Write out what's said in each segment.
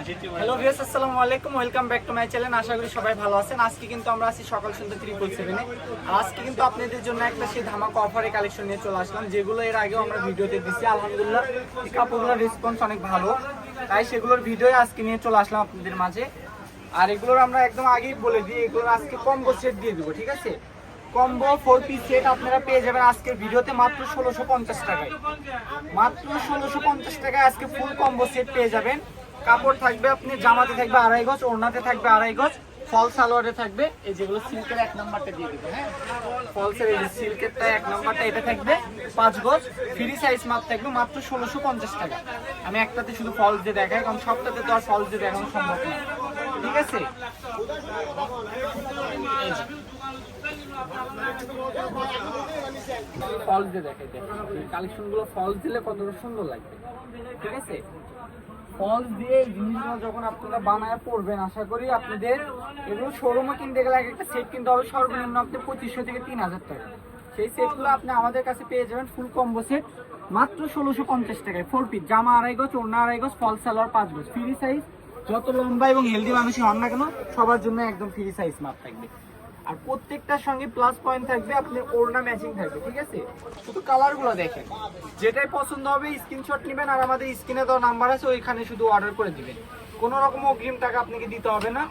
Hello viewers, আসসালামু আলাইকুম, welcome back to my channel. আশা করি সবাই ভালো আছেন। আজকে কিন্তু আমরা আছি সকাল সন্ধ্যা 777 আজকে কিন্তু আপনাদের জন্য একটা সেই ধামাকা অফারে কালেকশন নিয়ে চলে আসলাম, যেগুলো এর আগেও আমরা ভিডিওতে দিচ্ছি। আলহামদুলিল্লাহ এই কাপড়গুলোর রেসপন্স অনেক ভালো, তাই সেগুলোর ভিডিও আজকে নিয়ে চলে আসলাম আপনাদের মাঝে। আর এগুলোর আমরা একদম আগেই বলে দিই, এগুলোর আজকে কম্বো সেট দিয়ে দেবো, ঠিক আছে? কম্বো 4 পিস সেট আপনারা পেয়ে যাবেন আজকের ভিডিওতে মাত্র 1650 টাকায়। মাত্র 1650 টাকায় আজকে ফুল কম্বো সেট পেয়ে যাবেন। কাপড় থাকবে, আপনি জামাতে থাকবে 2.5 গজ, ওড়নাতে থাকবে 2.5 গজ, ফল সালোয়ারে থাকবে এই যেগুলো সিল্কের 1 নাম্বারটা দিয়ে দেবো। হ্যাঁ, ফলসের এই যে সিল্কেরটা 1 নাম্বারটা এটা থাকবে 5 গজ, ফ্রি সাইজ মাপ থাকবে মাত্র 1650 টাকা। আমি একটাতে শুধু ফলস দিয়ে দেখাই, কারণ সবটাতে তো আর ফলস দিয়ে দেখানো সম্ভব না, ঠিক আছে? ফলস দিয়ে দেখাই, কালেকশন গুলো ফলস দিলে কতটা সুন্দর লাগবে, ঠিক আছে? ফলস দিয়ে জিনিসগুলো যখন আপনারা বানায় পড়বেন, আশা করি আপনাদের এগুলো শোরুমে কিনতে গেলে একটা সেট কিনতে হবে সর্বনিম্ন আপনি 2500 থেকে 3000 টাকা। সেই সেটগুলো আপনি আমাদের কাছে পেয়ে যাবেন ফুল কম্বো সেট মাত্র 1650 টাকায়। 4 পিস, জামা 2.5 গজ, ওড়না 2.5 গজ, ফল সালোয়ার 5 গজ, ফ্রি সাইজ। যত লম্বা এবং হেলদি মানুষই হন না কেন সবার জন্য একদম ফ্রি সাইজ মাপ থাকবে। আর প্রত্যেকটার সঙ্গে প্লাস পয়েন্ট থাকবে, আপনি ওড়না ম্যাচিং থাকবে, ঠিক আছে? শুধু কালারগুলো দেখেন, যেটাই পছন্দ হবে স্ক্রিনশট নেবেন, আর আমাদের স্ক্রিনে দেওয়া নাম্বার আছে ওইখানে শুধু অর্ডার করে দিবেন। কোনো রকম অগ্রিম টাকা আপনাকে দিতে হবে না,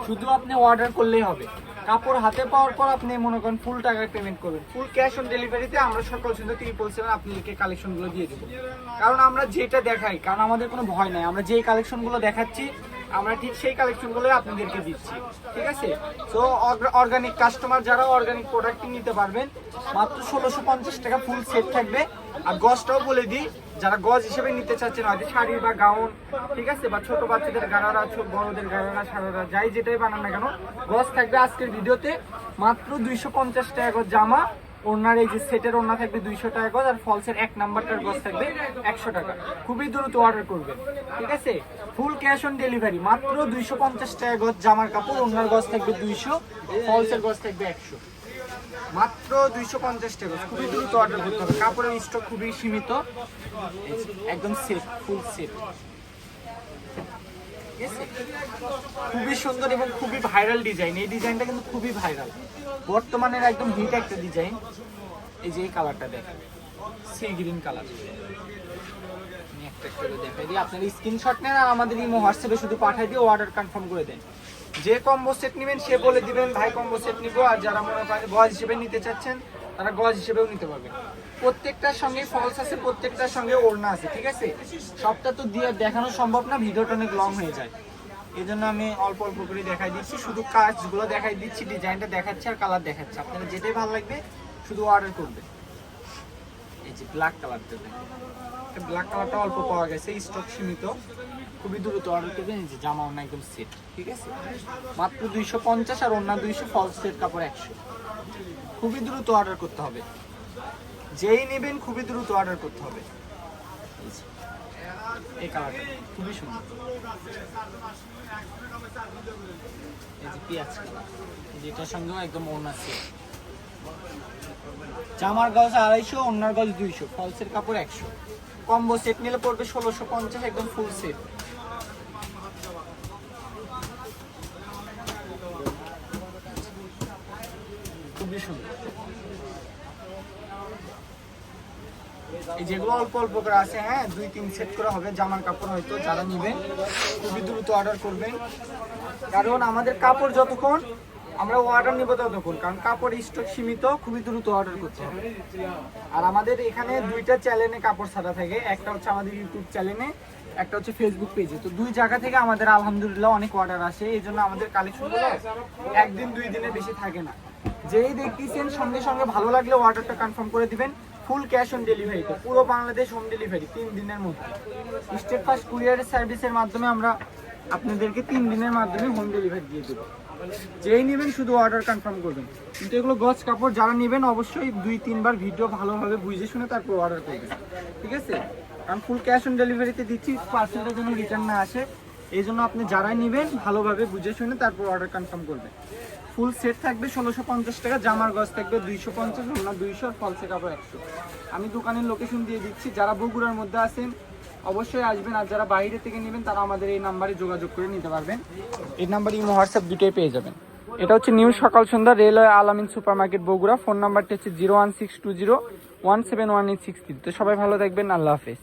শুধু আপনি অর্ডার করলেই হবে। কাপড় হাতে পাওয়ার পর আপনি মনে করেন ফুল টাকা পেমেন্ট করবেন। ফুল ক্যাশ অন ডেলিভারিতে আমরা সকাল সন্ধ্যা 777 আপনাদেরকে কালেকশনগুলো দিয়ে দেবো। কারণ আমরা যেটা দেখাই, কারণ আমাদের কোনো ভয় নাই, আমরা যেই কালেকশনগুলো দেখাচ্ছি আমরা ঠিক সেই কালেকশনগুলোই আপনাদেরকে দিচ্ছি, ঠিক আছে? সো অর্গানিক কাস্টমার যারা অর্গানিক প্রোডাক্ট নিতে পারবেন মাত্র 1650 টাকা ফুল সেট থাকবে। আর গজটাও বলে দিই, যারা গজ হিসেবে নিতে চাচ্ছেন, হয়তো শাড়ি বা গাউন, ঠিক আছে, বা ছোট বাচ্চাদের গাড়ারা, বড়দের গাড়ারা, সারারা, যাই যেটাই বানান না কেন, গজ থাকবে আজকের ভিডিওতে মাত্র 250 টাকা গজ জামা। ওড়নার এই যে সেটের ওড়না থাকবে 200 টাকা গজ, আর ফলসের 1 নাম্বারটার গজ থাকবে 100 টাকা। খুবই দ্রুত অর্ডার করবেন, ঠিক আছে? ফুল ক্যাশ অন ডেলিভারি মাত্র 250 টাকা গজ জামার কাপড়, ওড়নার গজ থাকবে 200, ফলসের গজ থাকবে 100, মাত্র 250 টাকা। খুবই দ্রুত অর্ডার করতে হবে, কাপড়ের স্টক খুবই সীমিত, একদম সেট, ফুল সেট, খুবই সুন্দর এবং খুবই ভাইরাল ডিজাইন। এই ডিজাইনটা কিন্তু খুবই ভাইরাল, বর্তমানের একদম হিট একটা ডিজাইন। এই যে এই কালারটা দেখেন, সি গ্রিন কালার। আমি একটা করে দেখাই দিই, আপনার স্ক্রিনশট নেন আর আমাদের ইমো হোয়াটসঅ্যাপে শুধু পাঠিয়ে দিয়ে অর্ডার কনফার্ম করে দেন। যে কম্বো সেট নেবেন সে বলে দিবেন ভাই কম্বো সেট নিব, আর যারা মনে করেন গজ হিসেবে নিতে চাচ্ছেন তারা গজ হিসেবেও নিতে পারবেন। প্রত্যেকটার সঙ্গে ফলস আছে, প্রত্যেকটার সঙ্গে ওড়না আছে, ঠিক আছে? সবটা তো দিয়ে দেখানো সম্ভব না, ভিডিওটা অনেক লং হয়ে যায়, এই জন্য আমি অল্প অল্প করে দেখাই দিচ্ছি, শুধু কাজগুলো দেখাই দিচ্ছি, ডিজাইনটা দেখাচ্ছি আর কালার দেখাচ্ছি। আপনারা যেটাই ভালো লাগবে শুধু অর্ডার করবেন। এই যে ব্ল্যাক কালারটা দেখেন, ব্ল্যাক কালারটা অল্প পাওয়া গেছে, স্টক সীমিত, খুবই দ্রুত অর্ডার করবেন। এই যে জামা ওড়না একদম সেট, ঠিক আছে? মাত্র 250, আর ওড়না 200, ফলস সেট কাপড় 100। খুবই দ্রুত অর্ডার করতে হবে, যেই নেবেন খুবই দ্রুত অর্ডার করতে হবে। এই কালারটা খুবই সুন্দর, এই যে পেঁয়াজ কালার, যেটার সঙ্গেও একদম ওড়না সেট। জামার গজ 250, ওড়নার গজ 200, ফলসের কাপড় 100। কম্বো সেট নিলে পড়বে 1650, একদম ফুল সেট। খুবই সুন্দর, এই যেগুলো অল্প অল্প করে আছে, হ্যাঁ 2-3 সেট করে হবে জামার কাপড়। হয়তো যারা নেবেন খুবই দ্রুত অর্ডার করবেন, কারণ আমাদের কাপড় যতক্ষণ আমরা অর্ডার নিব ততক্ষণ, কারণ কাপড় স্টক সীমিত, খুবই দ্রুত অর্ডার করতে হবে। আর আমাদের এখানে 2টা চ্যানেলে কাপড় ছাড়া থাকে, একটা হচ্ছে আমাদের ইউটিউব চ্যানেলে, একটা হচ্ছে ফেসবুক পেজে। তো 2 জায়গা থেকে আমাদের আলহামদুলিল্লাহ অনেক অর্ডার আসে, এই জন্য আমাদের কালেকশনগুলো 1-2 দিনের বেশি থাকে না। যেই দেখতেছেন সঙ্গে সঙ্গে ভালো লাগলে অর্ডারটা কনফার্ম করে দিবেন। ফুল ক্যাশ অন ডেলিভারিতে পুরো বাংলাদেশ হোম ডেলিভারি 3 দিনের মধ্যে। স্টেট ফার্স্ট কুরিয়ারের সার্ভিসের মাধ্যমে আমরা আপনাদেরকে 3 দিনের মাধ্যমে হোম ডেলিভারি দিয়ে দেবো। যেই নেবেন শুধু অর্ডার কনফার্ম করবেন। কিন্তু এগুলো গজ কাপড়, যারা নেবেন অবশ্যই 2-3 বার ভিডিও ভালোভাবে বুঝে শুনে তারপর অর্ডার করবেন, ঠিক আছে? কারণ ফুল ক্যাশ অন ডেলিভারিতে দিচ্ছি, পার্সেলটা যেন রিটার্ন না আসে, এই জন্য আপনি যারাই নেবেন ভালোভাবে বুঝে শুনে তারপর অর্ডার কনফার্ম করবেন। ফুল সেট থাকবে 1650 টাকা, জামার গজ থাকবে 250, ওড়না 200, ফলসে কাপড় 100। আমি দোকানের লোকেশন দিয়ে দিচ্ছি, যারা বগুড়ার মধ্যে আছেন অবশ্যই আসবেন, আর যারা বাইরে থেকে নেবেন তারা আমাদের এই নাম্বারে যোগাযোগ করে নিতে পারবেন। এই নাম্বারে ইমো হোয়াটসঅ্যাপ দুটোই পেয়ে যাবেন। এটা হচ্ছে নিউ সকাল সন্ধ্যা, রেলওয়ে আলামিন সুপার মার্কেট বগুড়া। ফোন নাম্বারটি হচ্ছে 01620171863। তো সবাই ভালো থাকবেন, আল্লাহ হাফেজ।